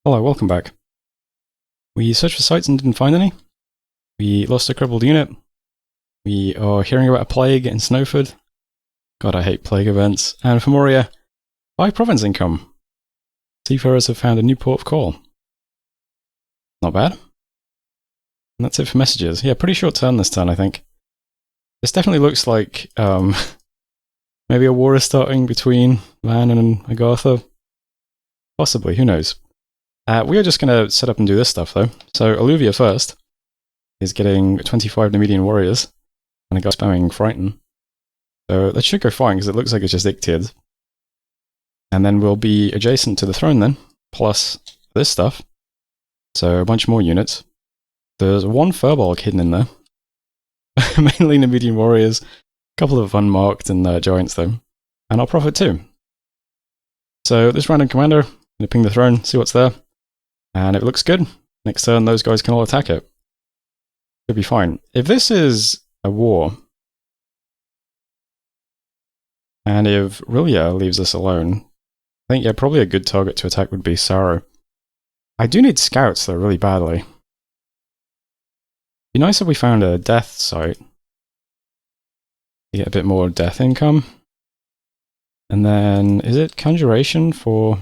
Hello, welcome back. We searched for sites and didn't find any. We lost a crippled unit. We are hearing about a plague in Snowford. God, I hate plague events. And Fomoria, 5 province income. Seafarers have found a new port of call. Not bad. And that's it for messages. Yeah, pretty short turn this turn, I think. This definitely looks like maybe a war is starting between Van and Agartha. Possibly, who knows. We are just going to set up and do this stuff, though. So, Alluvia first is getting 25 Numidian warriors, and a guy spamming Frighten. So, that should go fine, because it looks like it's just Ictiads. And then we'll be adjacent to the throne then, plus this stuff. So, a bunch more units. There's one Furbolg hidden in there. Mainly Numidian warriors, a couple of unmarked and giants, though. And our prophet, too. So, this random commander, going to ping the throne, see what's there. And if it looks good, next turn those guys can all attack it. Should be fine. If this is a war, and if Rilia leaves us alone, I think, yeah, probably a good target to attack would be Saro. I do need scouts, though, really badly. It'd be nice if we found a death site. To get a bit more death income. And then, is it Conjuration for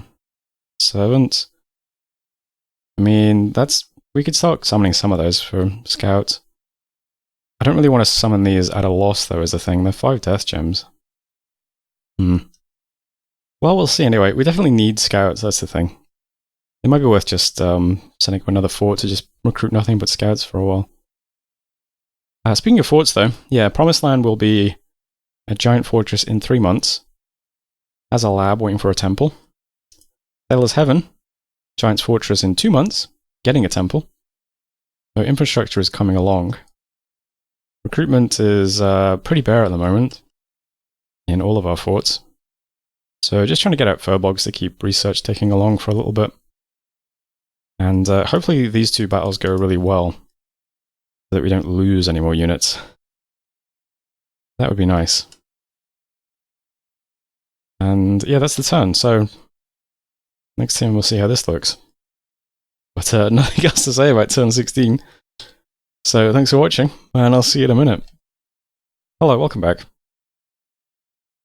servants? I mean, we could start summoning some of those for scouts. I don't really want to summon these at a loss, though, is the thing. They're 5 death gems. Well, we'll see anyway. We definitely need scouts, that's the thing. It might be worth just sending up another fort to just recruit nothing but scouts for a while. Speaking of forts, though, yeah, Promised Land will be a giant fortress in 3 months. Has a lab waiting for a temple. Sailor's Heaven. Giant's Fortress in 2 months, getting a temple. So infrastructure is coming along. Recruitment is pretty bare at the moment in all of our forts. So just trying to get out Furbolgs to keep research ticking along for a little bit. And hopefully these 2 battles go really well, so that we don't lose any more units. That would be nice. And yeah, that's the turn. So next time we'll see how this looks. But nothing else to say about turn 16. So thanks for watching, and I'll see you in a minute. Hello, welcome back.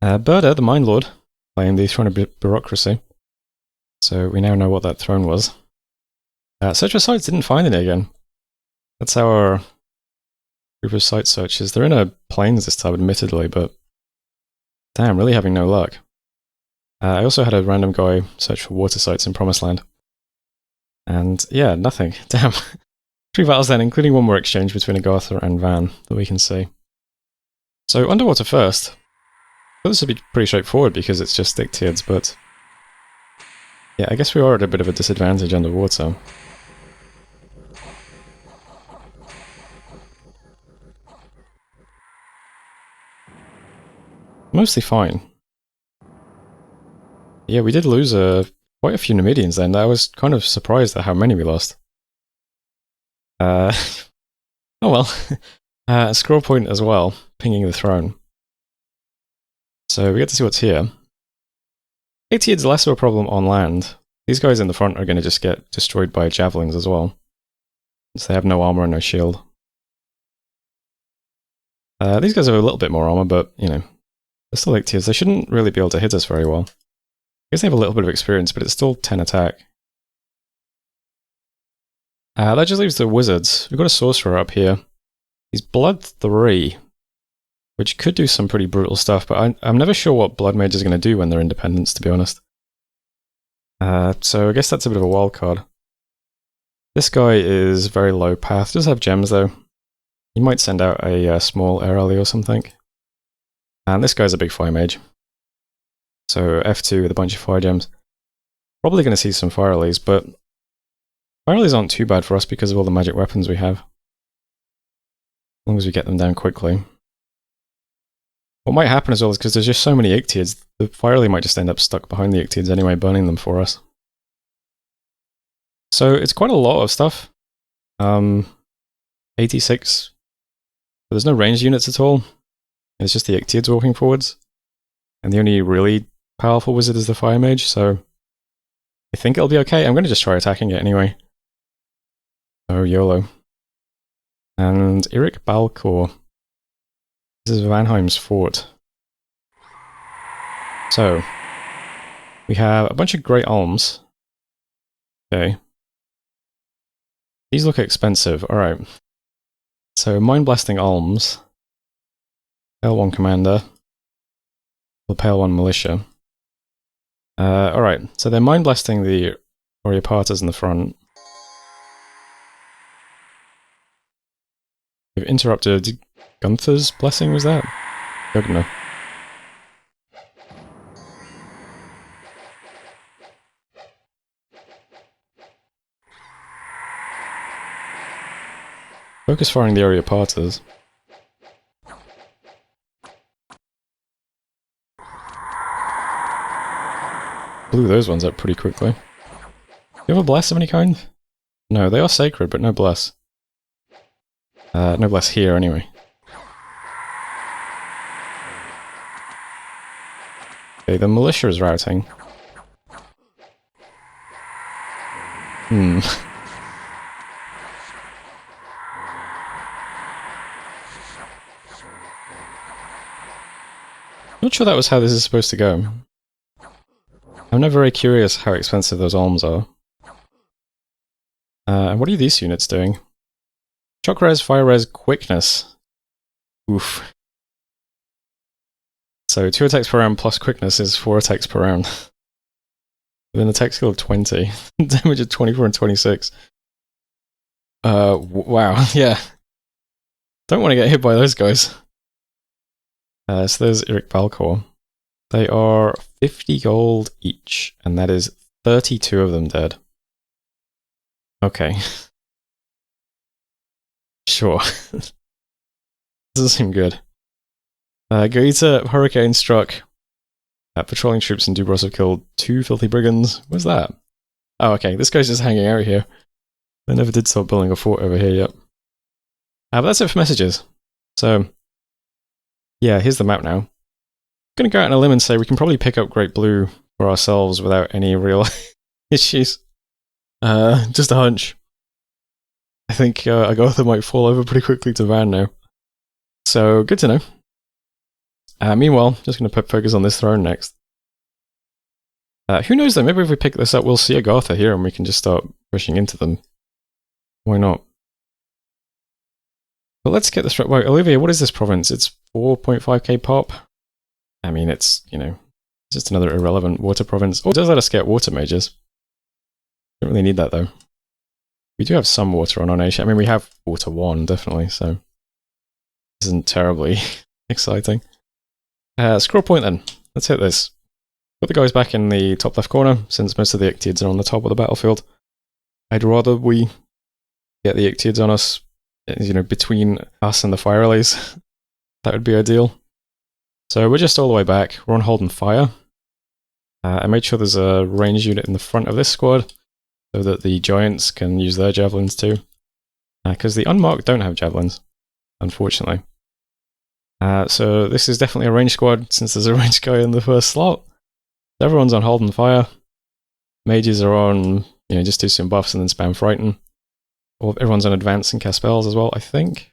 Burda, the Mind Lord, claimed the Throne of Bureaucracy. So we now know what that throne was. Search for sites didn't find any again. That's our group of site searches. They're in a plains this time, admittedly, but damn, really having no luck. I also had a random guy search for water sites in Promised Land. And yeah, nothing. Damn. 3 battles then, including one more exchange between Agartha and Van that we can see. So, underwater first. Well, this would be pretty straightforward because it's just Ictiads, but yeah, I guess we are at a bit of a disadvantage underwater. Mostly fine. Yeah, we did lose quite a few Numidians then. I was kind of surprised at how many we lost. Oh well. Scroll point as well, pinging the throne. So we get to see what's here. Ictiads less of a problem on land. These guys in the front are going to just get destroyed by javelins as well, since they have no armor and no shield. These guys have a little bit more armor, but, you know, they're still Ictiads. They shouldn't really be able to hit us very well. I guess they have a little bit of experience, but it's still 10 attack. That just leaves the wizards. We've got a sorcerer up here. He's Blood 3, which could do some pretty brutal stuff, but I'm never sure what Blood Mage is going to do when they're independents, to be honest. So I guess that's a bit of a wild card. This guy is very low path. Does have gems, though. He might send out a small air rally or something. And this guy's a big fire mage. So F2 with a bunch of fire gems. Probably going to see some fire rallies, but fire rallies aren't too bad for us because of all the magic weapons we have. As long as we get them down quickly. What might happen as well is because there's just so many Ictiads, the fire rally might just end up stuck behind the Ictiads anyway, burning them for us. So it's quite a lot of stuff. 86. But there's no ranged units at all. It's just the Ictiads walking forwards. And the only really powerful wizard is the Fire Mage, so I think it'll be okay. I'm going to just try attacking it anyway. Oh, YOLO. And Eric Balcour. This is Vanheim's fort. So, we have a bunch of Great Alms. Okay. These look expensive. Alright. So, Mind Blasting Alms. Pale 1 Commander. The Pale 1 Militia. Alright, so they're Mind Blasting the Oriopatas in the front. We've interrupted Gunther's Blessing, was that? Gugna. Focus firing the Oriopatas. Blew those ones up pretty quickly. Do you have a bless of any kind? No, they are sacred, but no bless. No bless here, anyway. Okay, the militia is routing. Not sure that was how this is supposed to go. I'm now very curious how expensive those alms are. And what are these units doing? Shock res, fire res, quickness. Oof. So 2 attacks per round plus quickness is 4 attacks per round. With an attack skill of 20. Damage of 24 and 26. Wow, yeah. Don't want to get hit by those guys. So there's Eric Balcour. They are 50 gold each, and that is 32 of them dead. Okay. Sure. Doesn't seem good. Gaeta, Hurricane struck. Patrolling troops in Dubros have killed 2 filthy brigands. What's that? Oh, okay, this guy's just hanging out here. They never did start building a fort over here yet. But that's it for messages. So, yeah, here's the map now. I'm going to go out on a limb and say we can probably pick up Great Blue for ourselves without any real issues. Just a hunch. I think Agartha might fall over pretty quickly to Van now. So, good to know. Meanwhile, just going to focus on this throne next. Who knows though, maybe if we pick this up we'll see Agartha here and we can just start pushing into them. Why not? But let's get this right. Wait, Olivia, what is this province? It's 4.5k pop? I mean, it's, you know, it's just another irrelevant water province. Oh, it does let us get water mages. Don't really need that though. We do have some water on our nation. I mean, we have water 1, definitely, so this isn't terribly exciting. Scroll point then. Let's hit this. Put the guys back in the top left corner, since most of the Ictiids are on the top of the battlefield. I'd rather we get the Ictiids on us, you know, between us and the fire relays. That would be ideal. So we're just all the way back. We're on hold and fire. I made sure there's a ranged unit in the front of this squad, so that the giants can use their javelins too. Because the unmarked don't have javelins, unfortunately. So this is definitely a ranged squad, since there's a ranged guy in the first slot. Everyone's on hold and fire. Mages are on, you know, just do some buffs and then spam frighten. Everyone's on advance and cast spells as well, I think.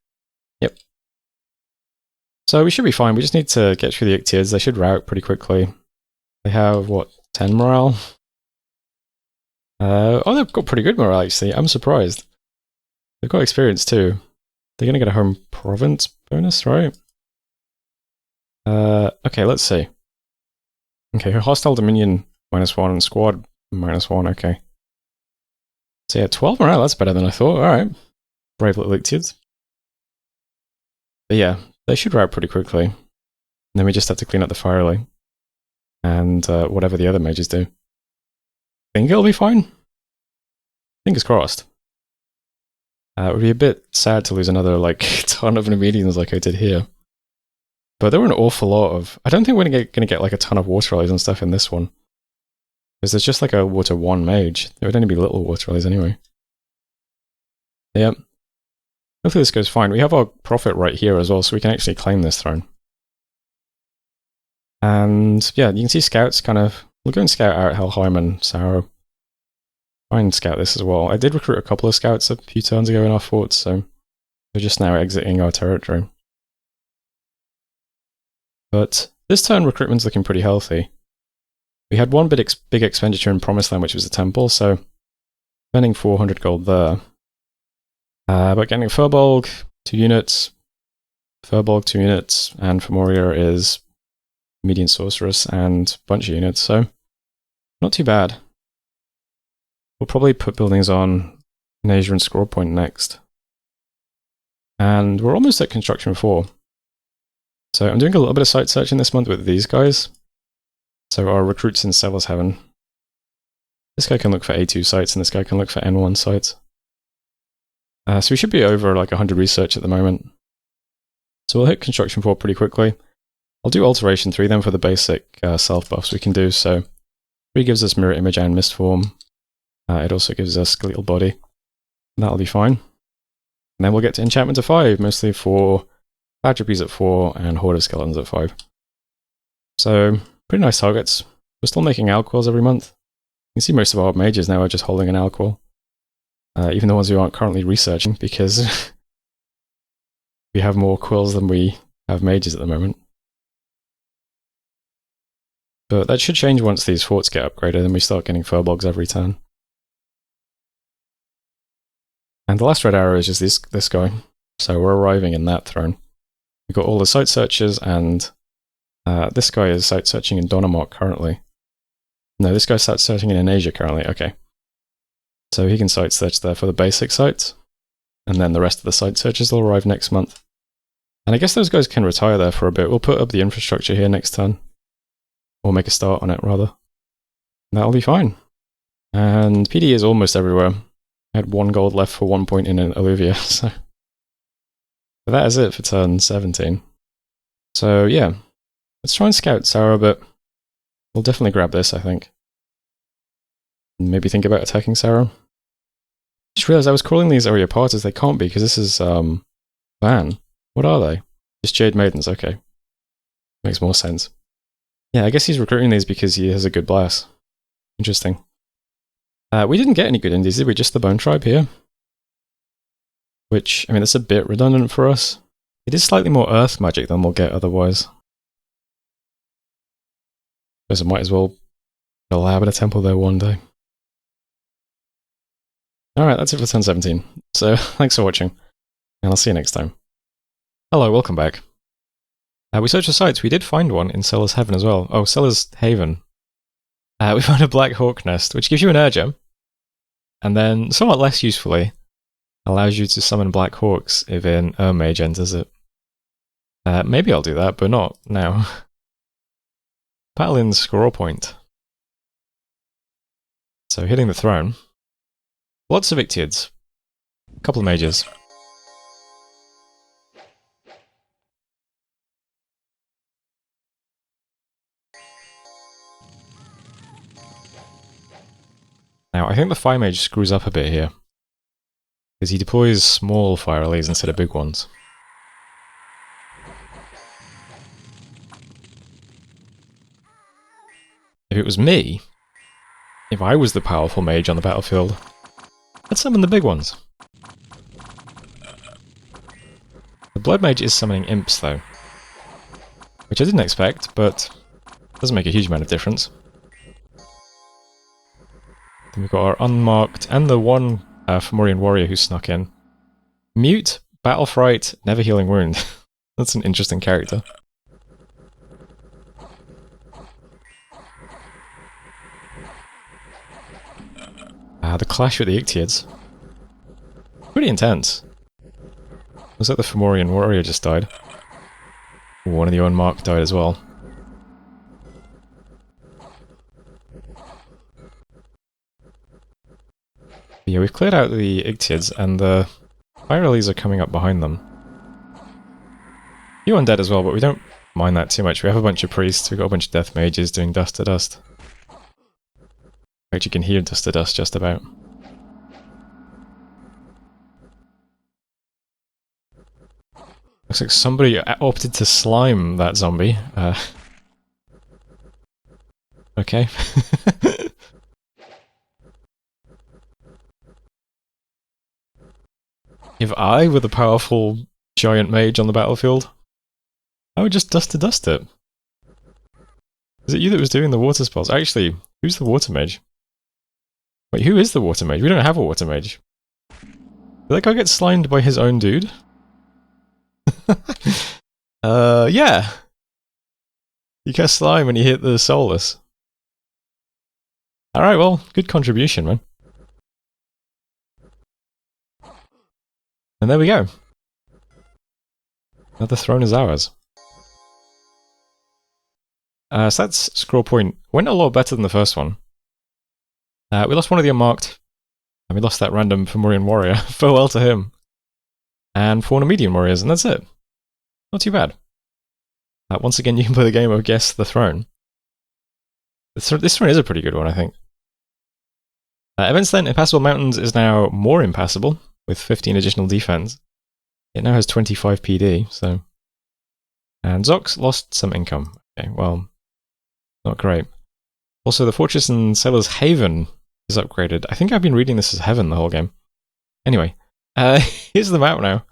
Yep. So we should be fine. We just need to get through the Ictiids. They should rout pretty quickly. They have, what, 10 morale? Oh, they've got pretty good morale, actually. I'm surprised. They've got experience, too. They're going to get a home province bonus, right? Okay, let's see. Okay, hostile dominion -1 and squad -1, okay. So yeah, 12 morale, that's better than I thought. Alright. Brave little Ictiids. But yeah, they should rout pretty quickly. And then we just have to clean up the fire relay. And whatever the other mages do. Think it'll be fine? Fingers crossed. It would be a bit sad to lose another, like, ton of Nemedians like I did here. But there were an awful lot of... I don't think we're going to get like a ton of water relays and stuff in this one. Because there's just like a water 1 mage. There would only be little water relays anyway. Yep. Hopefully this goes fine. We have our prophet right here as well, so we can actually claim this throne. And yeah, you can see scouts kind of... We'll go and scout out Helheim and Sauro. try and scout this as well. I did recruit a couple of scouts a few turns ago in our forts, so they're just now exiting our territory. But this turn recruitment's looking pretty healthy. We had one big expenditure in Promised Land, which was a temple, so spending 400 gold there. But getting Furbolg, 2 units, Furbolg 2 units, and Fomoria is Median Sorceress and a bunch of units, so not too bad. We'll probably put buildings on in Asia and Score Point next. And we're almost at Construction 4. So I'm doing a little bit of site searching this month with these guys. So our recruits in Seller's Heaven. This guy can look for A2 sites and this guy can look for N1 sites. So we should be over like 100 research at the moment. So we'll hit Construction 4 pretty quickly. I'll do Alteration 3 then for the basic self buffs we can do. So 3 gives us Mirror Image and Mist Form. It also gives us Skeletal Body. That'll be fine. And then we'll get to Enchantment of 5, mostly for Atropes at 4 and Horde of Skeletons at 5. So, pretty nice targets. We're still making Alquils every month. You can see most of our mages now are just holding an Alquil. Even the ones who aren't currently researching, because we have more quills than we have mages at the moment. But that should change once these forts get upgraded and we start getting Furbolgs every turn. And the last red arrow is just this guy. So we're arriving in that throne. We've got all the site searches, and this guy is site searching in Donamark currently. No, this guy's site searching in Asia currently, okay. So he can site search there for the basic sites, and then the rest of the site searches will arrive next month. And I guess those guys can retire there for a bit. We'll put up the infrastructure here next turn. Or make a start on it, rather. That'll be fine. And PD is almost everywhere. I had 1 gold left for 1 point in Alluvia, so... But that is it for turn 17. So yeah, let's try and scout Sarah, but we'll definitely grab this, I think. Maybe think about attacking Sarah. Just realized I was calling these area parties. They can't be, because this is Van. What are they? Just Jade Maidens, okay. Makes more sense. Yeah, I guess he's recruiting these because he has a good blast. Interesting. We didn't get any good indies, did we? Just the Bone Tribe here. Which, I mean, that's a bit redundant for us. It is slightly more earth magic than we'll get otherwise. Guess I might as well lab at a temple there one day. Alright, that's it for turn 17. So, thanks for watching, and I'll see you next time. Hello, welcome back. We searched the sites. We did find one in Seller's Heaven as well. Oh, Seller's Haven. We found a Black Hawk Nest, which gives you an Urger, and then, somewhat less usefully, allows you to summon Black Hawks if an Mage enters it. Maybe I'll do that, but not now. Battle in Score Point. So hitting the throne. Lots of Ictiids. A couple of mages. Now, I think the Fire Mage screws up a bit here, because he deploys small fire relays instead of big ones. If it was me, if I was the powerful mage on the battlefield, I'd summon the big ones. The Blood Mage is summoning imps though, which I didn't expect, but doesn't make a huge amount of difference. Then we've got our unmarked, and the one Fomorian warrior who snuck in. Mute, Battle Fright, Never Healing Wound. That's an interesting character. The clash with the Ictiids. Pretty intense. Looks like the Fomorian warrior just died. Ooh, one of the unmarked died as well. Yeah, we've cleared out the Ictiids, and the fire lilies are coming up behind them. A few undead as well, but we don't mind that too much. We have a bunch of priests, we've got a bunch of death mages doing dust to dust. In fact, you can hear dust to dust just about. Looks like somebody opted to slime that zombie. Okay. If I were the powerful giant mage on the battlefield, I would just dust it. Is it you that was doing the water spells? Actually, who's the water mage? Wait, who is the water mage? We don't have a water mage. Did that guy get slimed by his own dude? Yeah. You cast slime when you hit the soulless. Alright, well, good contribution, man. And there we go. Now the throne is ours. So that's scroll point. Went a lot better than the first one. We lost one of the unmarked. And we lost that random Fomorian warrior. Farewell to him. And 4 Nemedian warriors, and that's it. Not too bad. Once again, you can play the game of Guess the Throne. This throne is a pretty good one, I think. Events then, Impassable Mountains is now more impassable, with 15 additional defense. It now has 25 PD, so... And Zox lost some income. Okay, well, not great. Also, the Fortress in Sailor's Haven is upgraded. I think I've been reading this as Heaven the whole game. Anyway, here's the map now.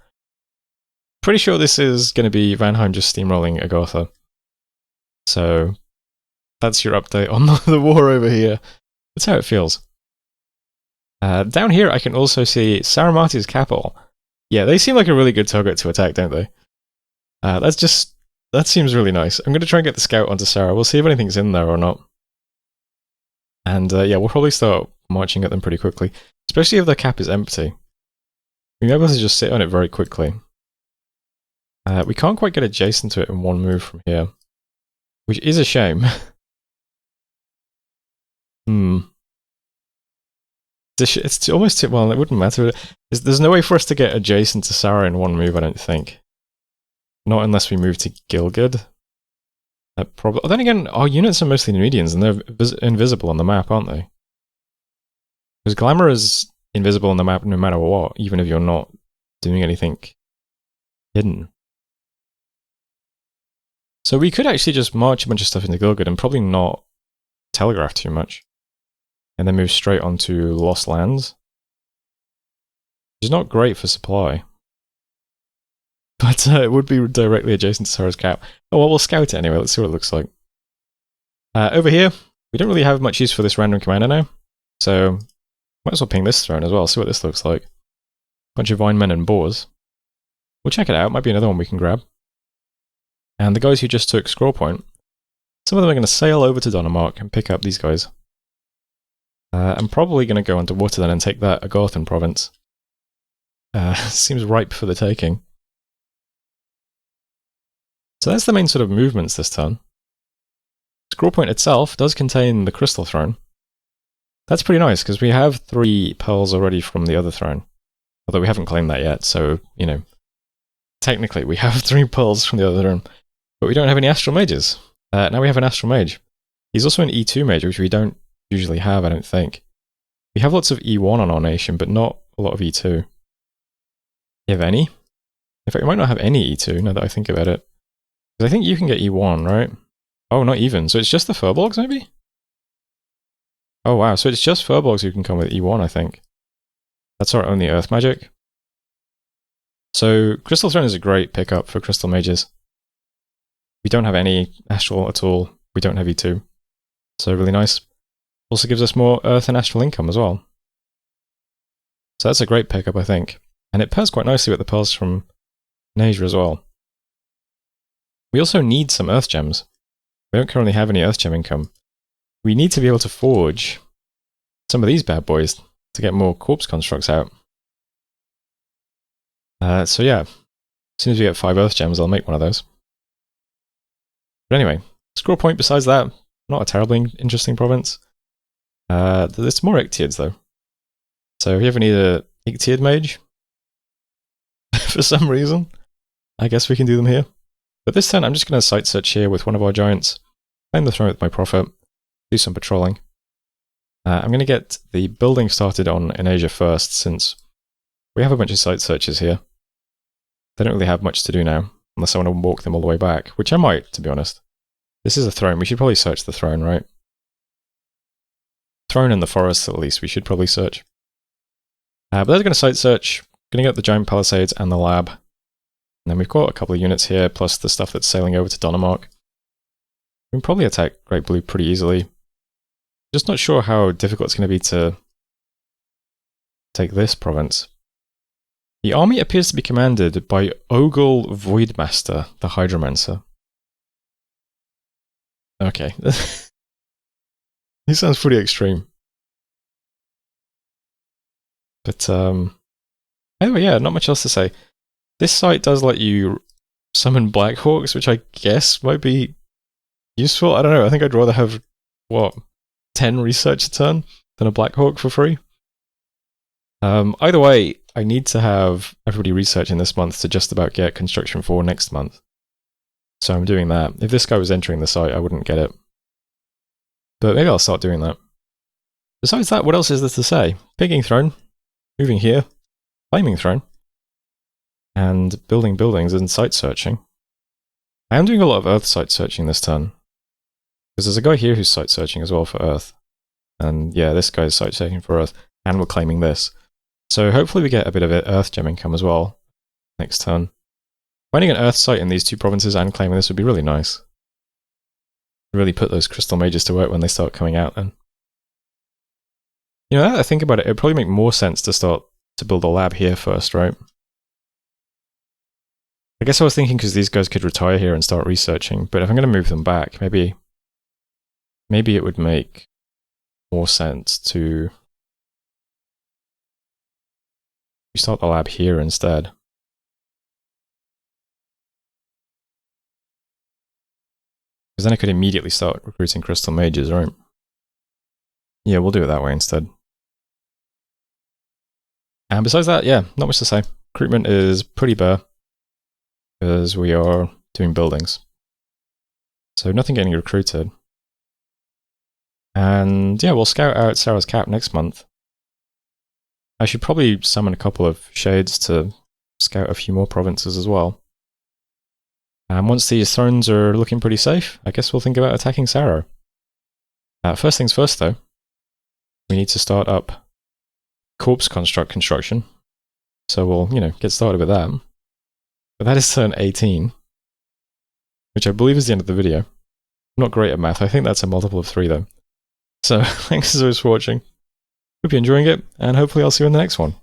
Pretty sure this is going to be Vanheim just steamrolling Agartha. So, that's your update on the war over here. That's how it feels. Down here, I can also see Saramati's capital. Yeah, they seem like a really good target to attack, don't they? That seems really nice. I'm going to try and get the scout onto Sarah. We'll see if anything's in there or not. And yeah, we'll probably start marching at them pretty quickly. Especially if the cap is empty. We'll be able to just sit on it very quickly. We can't quite get adjacent to it in one move from here. Which is a shame. It's almost too, well, it wouldn't matter. There's no way for us to get adjacent to Sarah in one move, I don't think. Not unless we move to Gilgud. Then again, our units are mostly Nemedians, and they're invisible on the map, aren't they? Because Glamour is invisible on the map no matter what, even if you're not doing anything hidden. So we could actually just march a bunch of stuff into Gilgud and probably not telegraph too much. And then move straight onto Lost Lands. Which is not great for supply. But it would be directly adjacent to Sarah's cap. Oh well, we'll scout it anyway, let's see what it looks like. Over here, we don't really have much use for this random commander now. So, might as well ping this throne as well, see what this looks like. Bunch of Vinemen and Boars. We'll check it out, might be another one we can grab. And the guys who just took Scroll Point, some of them are going to sail over to Donamark and pick up these guys. I'm probably going to go underwater then and take that Agarthan province. Seems ripe for the taking. So that's the main sort of movements this turn. Scroll Point itself does contain the Crystal Throne. That's pretty nice, because we have 3 pearls already from the other throne. Although we haven't claimed that yet, so, you know. Technically, we have 3 pearls from the other throne. But we don't have any Astral Mages. Now we have an Astral Mage. He's also an E2 Mage, which we don't usually have, I don't think. We have lots of E1 on our nation, but not a lot of E2. You have any? In fact, we might not have any E2, now that I think about it. Because I think you can get E1, right? Oh, not even. So it's just the Furbolgs, maybe? Oh, wow. So it's just Furbolgs who can come with E1, I think. That's our only Earth magic. So, Crystal Throne is a great pickup for Crystal Mages. We don't have any Astral at all. We don't have E2. So, really nice. Also gives us more Earth and Astral income as well. So that's a great pickup, I think. And it pairs quite nicely with the pearls from Nasia as well. We also need some Earth Gems. We don't currently have any Earth Gem income. We need to be able to forge some of these bad boys to get more corpse constructs out. So yeah, as soon as we get 5 Earth Gems, I'll make one of those. But anyway, Scroll Point besides that, not a terribly interesting province. There's more Ictiids though. So if you ever need a Ictiid mage, for some reason, I guess we can do them here. But this turn I'm just going to site search here with one of our giants, claim the throne with my prophet, do some patrolling. I'm going to get the building started on in Asia first, since we have a bunch of site searches here. They don't really have much to do now, unless I want to walk them all the way back, which I might, to be honest. This is a throne, we should probably search the throne, right? Throne in the forest, at least, we should probably search. But they're going to site search, Gonna get the giant palisades and the lab. And then we've got a couple of units here, plus the stuff that's sailing over to Donemark. We can probably attack Great Blue pretty easily. Just not sure how difficult it's going to be to take this province. The army appears to be commanded by Ogle Voidmaster, the Hydromancer. Okay. He sounds pretty extreme. But, anyway, yeah, not much else to say. This site does let you summon Black Hawks, which I guess might be useful. I don't know, I think I'd rather have, what, 10 research a turn than a Black Hawk for free. Either way, I need to have everybody researching this month to just about get construction for next month. So I'm doing that. If this guy was entering the site, I wouldn't get it. But maybe I'll start doing that. Besides that, what else is there to say? Pigging throne, moving here, claiming throne, and building buildings and site searching. I am doing a lot of Earth site searching this turn. Because there's a guy here who's site searching as well for Earth. And yeah, this guy's site searching for Earth, and we're claiming this. So hopefully we get a bit of Earth gem income as well next turn. Finding an Earth site in these two provinces and claiming this would be really nice. Really put those crystal mages to work when they start coming out then. You know, now that I think about it, it'd probably make more sense to start to build a lab here first, right? I guess I was thinking because these guys could retire here and start researching, but if I'm going to move them back, maybe it would make more sense to start the lab here instead. Because then I could immediately start recruiting crystal mages, right? Yeah, we'll do it that way instead. And besides that, yeah, not much to say. Recruitment is pretty bare, because we are doing buildings. So nothing getting recruited. And yeah, we'll scout out Sarah's Cap next month. I should probably summon a couple of shades to scout a few more provinces as well. And once these thrones are looking pretty safe, I guess we'll think about attacking Sarah. First things first though, we need to start up corpse construction. So we'll, get started with that. But that is turn 18, which I believe is the end of the video. I'm not great at math, I think that's a multiple of 3 though. So thanks as always for watching. Hope you're enjoying it, and hopefully I'll see you in the next one.